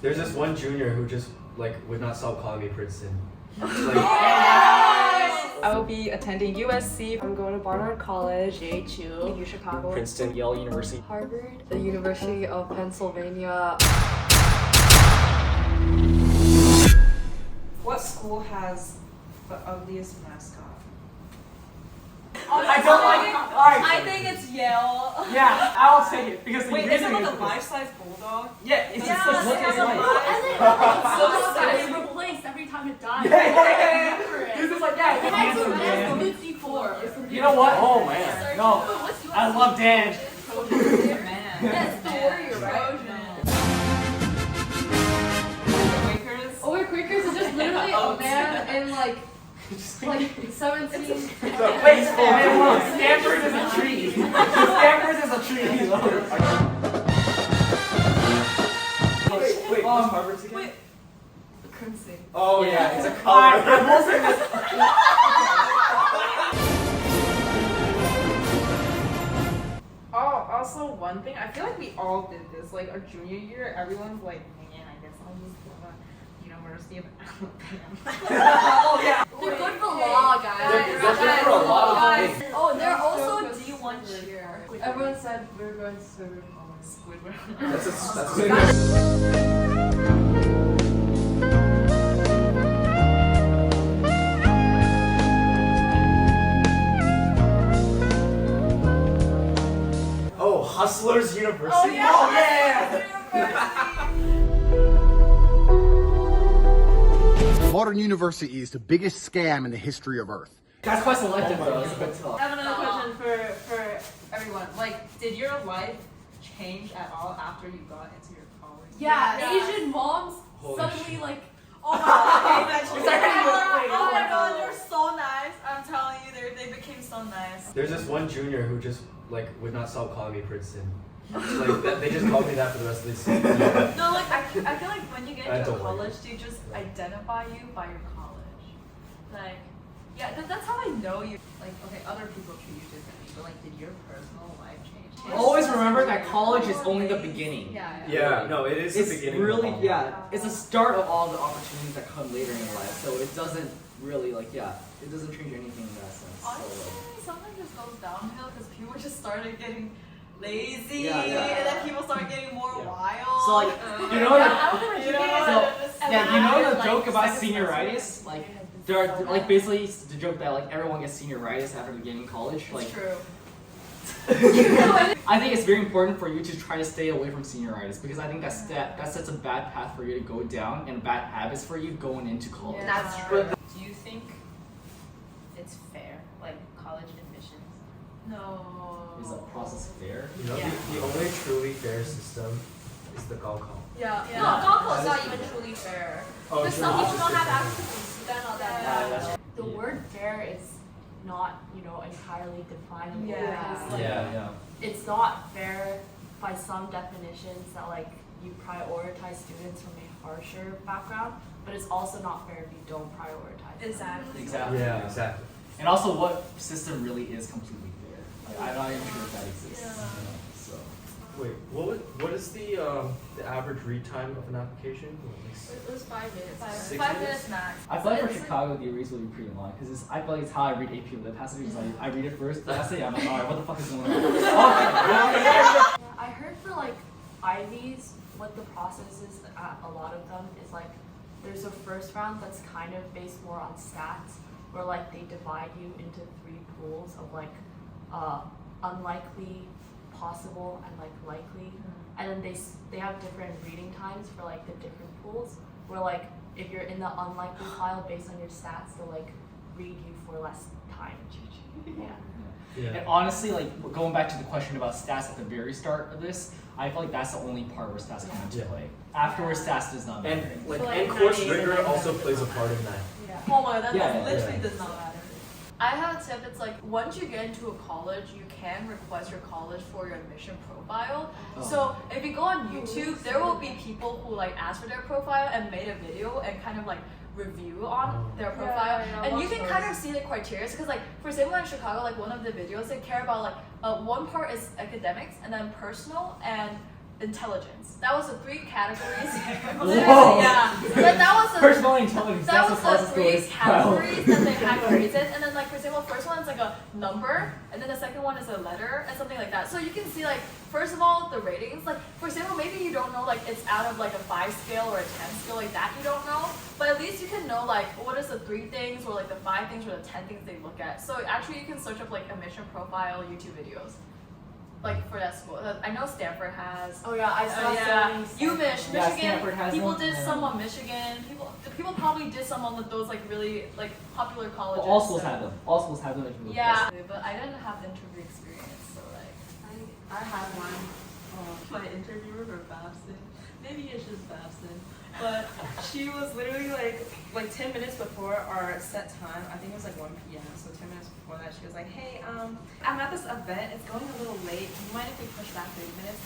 There's this one junior who just like would not stop calling me Princeton. Like, I will be attending USC. I'm going to Barnard College, JHU, Uchicago, Princeton, Yale University, Harvard, the University of Pennsylvania. What school has the ugliest mascot? I don't like. Alright. I think it's Yale. Yeah, I'll take it because the Wait, is reason it like is a life-size bulldog? Yeah, it's just Yeah, like look it at has a life. life. And then it's replaced every time it dies. This is like yeah, it's handsome man. 54. You know what? Oh man. No, I love Dan. Man. That's the warrior, right? Quakers. Oh, wait, Quakers is just literally a man in like 17. Wait, look, Stanford is a tree. Stanford is a tree. wait, what's Harvard's again? Wait. Crimson. Oh yeah, it's a Alright, color. I'm also this. Oh, also one thing, I feel like we all did this. Like our junior year, everyone's like, man, I guess I'll move to the University of Alabama. Oh yeah. They're good for law, guys. They're good for a lot of Guys. things. Oh, they're also So D1 cheer. Everyone said we're going to Squidward College. Squidward. Oh, Hustlers University. Oh, yeah. Oh yeah. Modern university is the biggest scam in the history of Earth. That's quite selective though. It's a bit tough. I have another question for everyone. Like, did your life change at all after you got into your college? Yeah, Asian moms Holy suddenly shit. like. Oh my god, Oh my god, they're so nice. I'm telling you, they became so nice. There's this one junior who just like would not stop calling me Princeton. Like they just called me that for the rest of the season. No, like I feel like when you get I into don't like college, they just identify you by your college. Like, yeah, that's how I know you. Like, okay, other people treat you differently, but like, did your personal life change? Always remember that college is only the beginning. Yeah, no, it is It's the beginning. really of it's the start of all the opportunities that come later in life. So it doesn't really it doesn't change anything in that sense. Honestly, something just goes downhill because people just started getting lazy, Yeah. and then people start getting more wild. So like you know the joke about senioritis, like there are like basically the joke that like everyone gets senioritis after beginning college. Like It's true. I think it's very important for you to try to stay away from senioritis because I think that sets a bad path for you to go down and bad habits for you going into college. That's true. Do you think it's fair, like college admissions? No. Is that process fair? You know, Yeah. the only truly fair system is the Gaokao. Yeah. Yeah. No, Gaokao is not even truly fair. Oh, Because true. some people don't have access to spend all that Yeah. money. The word fair is not, entirely definable. Yeah. Because, like, Yeah. it's not fair by some definitions that like you prioritize students from a harsher background, but it's also not fair if you don't prioritize them. Exactly. Yeah, exactly. And also, what system really is completely fair? Like, I'm not even sure if that exists. So. Wait, what is the average read time of an application? It was 5 minutes. 6 5 minutes? minutes max. I feel like for Chicago, the erase will be pretty long because I feel like it's how I read AP. The passage is like I read it first, the essay. I'm like, alright, what the fuck is going on? Yeah, I heard for like Ivies, what the process is at a lot of them is like there's a first round that's kind of based more on stats, where like they divide you into 3 pools of like unlikely, possible, and like likely, and then they have different reading times for like the different pools. Where like if you're in the unlikely pile based on your stats, they'll like read you for less time. Yeah. And honestly, like going back to the question about stats at the very start of this, I feel like that's the only part where stats come into play. Afterwards, stats does not matter. And like So, like, and course 98 rigor and also 99. plays a part in that. Oh my god, that Yeah. literally does not matter. I have a tip. It's like once you get into a college, you can request your college for your admission profile. So if you go on YouTube, there will be people who like ask for their profile and made a video and kind of like review on their profile, and you can kind of see the criteria. Because like for example in Chicago, like one of the videos they care about like one part is academics and then personal and intelligence. That was the 3 categories. Whoa. Yeah. That was the Personal intelligence. that That's was the the closest 3 to well. categories that they had graded, and then like for example, first one is like a number, and then the second one is a letter, and something like that. So you can see like first of all the ratings. Like for example, maybe you don't know like it's out of like a 5 scale or a 10 scale, like that you don't know, but at least you can know like what is the 3 things or like the 5 things or the 10 things they look at. So actually you can search up like admission profile YouTube videos. Like for that school, I know Stanford has. Oh yeah, I saw yeah, so many UMich, Yeah, Michigan. Stanford has People them, did yeah. some on Michigan. People probably did some on those like really like popular colleges. All schools so. have them. All schools have them. If you look Yeah, but I didn't have interview experience, so like. I had one. My interviewer for Babson. Maybe it's just Babson. But she was literally like 10 minutes before our set time. I think it was like 1 p.m. So 10 minutes before that, she was like, "Hey, I'm at this event. It's going a little late. Do you mind if we push back 30 minutes?"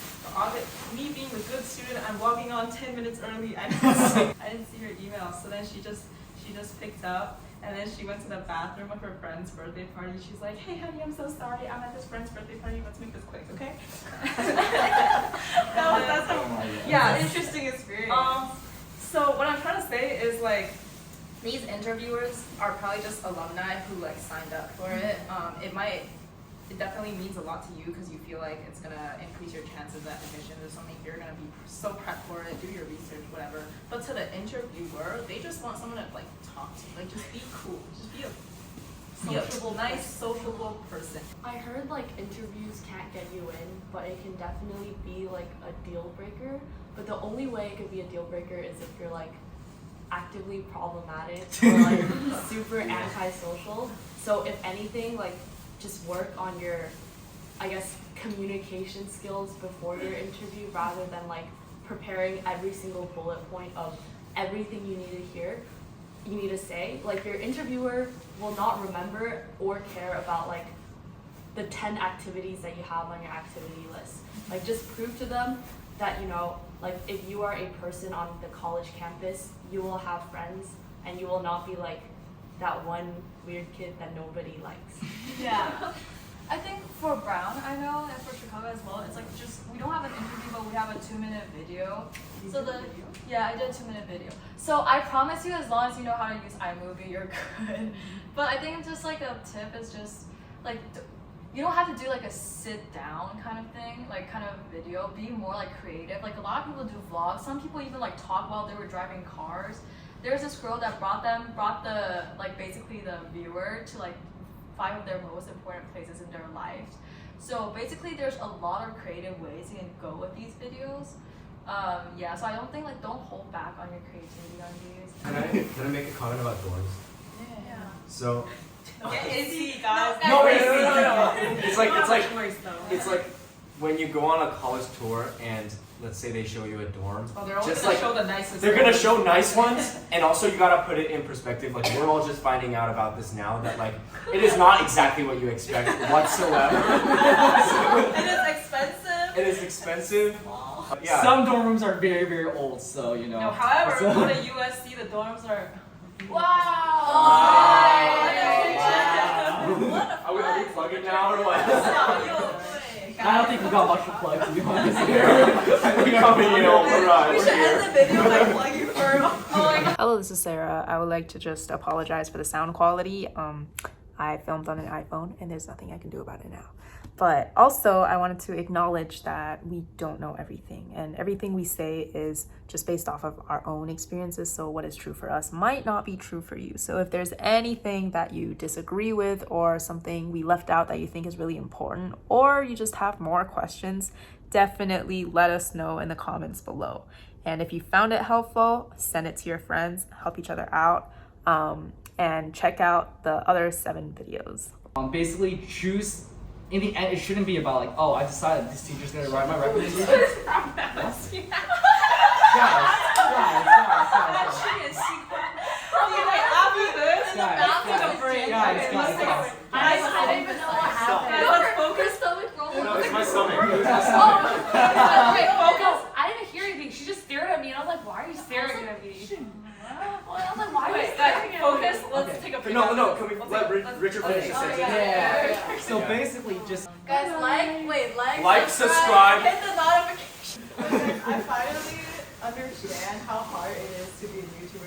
Me being the good student, I'm logging on 10 minutes early. I didn't see her email. So then she just picked up. And then she went to the bathroom of her friend's birthday party. She's like, "Hey, honey, I'm so sorry. I'm at this friend's birthday party. Let's make this quick, okay?" That's yeah, interesting experience. So what I'm trying to say is like, these interviewers are probably just alumni who like signed up for it. It definitely means a lot to you because you feel like it's gonna increase your chances at admission or something. You're gonna be so prepped for it, do your research, whatever. But to the interviewer, they just want someone to like talk to, like just be cool, just be a sociable, nice, sociable person. I heard like interviews can't get you in, but it can definitely be like a deal breaker. But the only way it could be a deal breaker is if you're like actively problematic or like super antisocial. So if anything, like just work on your, I guess, communication skills before your interview rather than like preparing every single bullet point of everything you need to hear, you need to say. Like your interviewer will not remember or care about like the 10 activities that you have on your activity list. Like just prove to them that, you know, like if you are a person on the college campus, you will have friends and you will not be like that one weird kid that nobody likes. Yeah. I think for Brown, I know, and for Chicago as well, it's like just, we don't have an interview, but we have a 2-minute video. Yeah, I did a 2-minute video. So I promise you, as long as you know how to use iMovie, you're good. But I think just like a tip is just like, you don't have to do like a sit down kind of thing, like kind of video. Be more like creative. Like a lot of people do vlogs. Some people even like talk while they were driving cars. There's this girl that brought the like basically the viewer to like 5 of their most important places in their lives. So basically there's a lot of creative ways you can go with these videos. Yeah, so I don't think like don't hold back on your creativity on these. Can I make a comment about dorms? Yeah. So guys. no. It's like when you go on a college tour and let's say they show you a dorm. Oh, they're only just gonna like show the nicest. they're gonna show nice ones, and also you gotta put it in perspective. Like we're all just finding out about this now that like it is not exactly what you expect whatsoever. It is expensive. It is expensive. Yeah. Some dorm rooms are very, very old, so you know. No, however, so- go to USC, the dorms are. Wow! Are we plugging now or what? I don't think we got much to plug, to be honest. I think I'm We should end the video by plugging for. Oh my god. Hello, this is Sarah. I would like to just apologize for the sound quality. I filmed on an iPhone and there's nothing I can do about it now. But also I wanted to acknowledge that we don't know everything, and everything we say is just based off of our own experiences. So what is true for us might not be true for you. So if there's anything that you disagree with or something we left out that you think is really important, or you just have more questions, definitely let us know in the comments below. And if you found it helpful, send it to your friends, help each other out, and check out the other 7 videos. Basically choose, in the end, it shouldn't be about like, oh, I decided this teacher's gonna write my recommendation. Guys. I don't even know what happened. Let's focus. No, it's my stomach. Wait, focus. I didn't hear anything. She just stared at me, and I was like, "Why are you staring at me?" Well, I was like, "Why are you staring at me?" Focus. Let's take a picture. No, can we let Richard finish his sentence? Yeah. So basically just Guys, like, Like, subscribe. hit the notification. But then I finally understand how hard it is to be